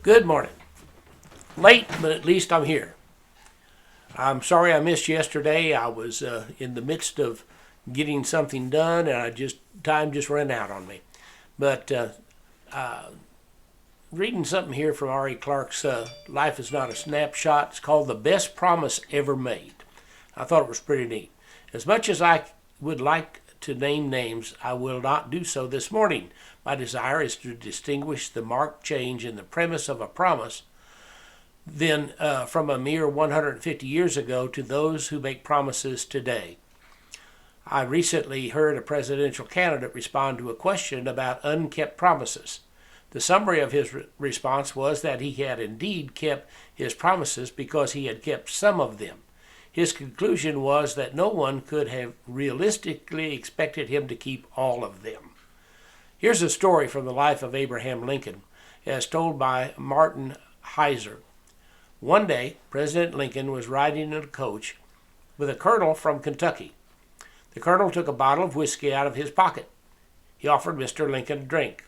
Good morning. Late, but at least I'm here. I'm sorry I missed yesterday. I was in the midst of getting something done, and time just ran out on me. But reading something here from R.E. Clark's Life is Not a Snapshot. It's called The Best Promise Ever Made. I thought it was pretty neat. As much as I would like to name names, I will not do so this morning. My desire is to distinguish the marked change in the premise of a promise then from a mere 150 years ago to those who make promises today. I recently heard a presidential candidate respond to a question about unkept promises. The summary of his response was that he had indeed kept his promises because he had kept some of them. His conclusion was that no one could have realistically expected him to keep all of them. Here's a story from the life of Abraham Lincoln, as told by Martin Heiser. One day, President Lincoln was riding in a coach with a colonel from Kentucky. The colonel took a bottle of whiskey out of his pocket. He offered Mr. Lincoln a drink.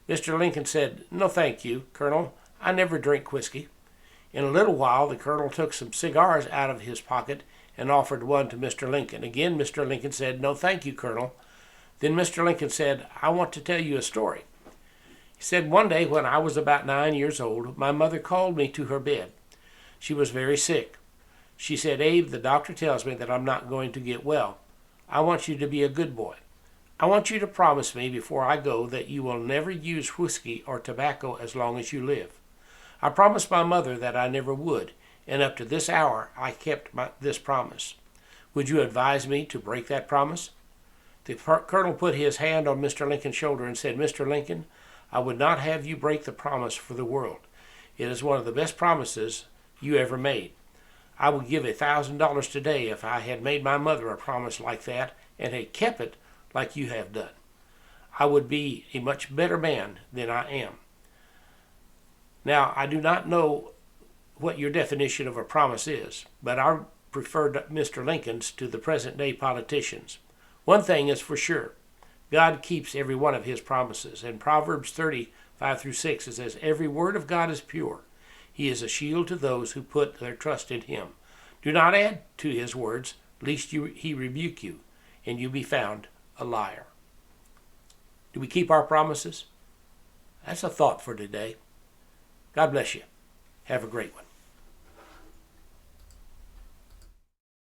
Mr. Lincoln said, "No, thank you, Colonel. I never drink whiskey." In a little while, the colonel took some cigars out of his pocket and offered one to Mr. Lincoln. Again, Mr. Lincoln said, "No, thank you, Colonel." Then Mr. Lincoln said, "I want to tell you a story." He said, "One day when I was about 9 years old, my mother called me to her bed. She was very sick. She said, 'Abe, the doctor tells me that I'm not going to get well. I want you to be a good boy. I want you to promise me before I go that you will never use whiskey or tobacco as long as you live.' I promised my mother that I never would, and up to this hour I kept this promise. Would you advise me to break that promise?" The colonel put his hand on Mr. Lincoln's shoulder and said, "Mr. Lincoln, I would not have you break the promise for the world. It is one of the best promises you ever made. I would give $1,000 today if I had made my mother a promise like that and had kept it like you have done. I would be a much better man than I am." Now, I do not know what your definition of a promise is, but I prefer Mr. Lincoln's to the present-day politicians. One thing is for sure. God keeps every one of his promises. In Proverbs 30:5-6, it says, "Every word of God is pure. He is a shield to those who put their trust in him. Do not add to his words, lest he rebuke you, and you be found a liar." Do we keep our promises? That's a thought for today. God bless you. Have a great one.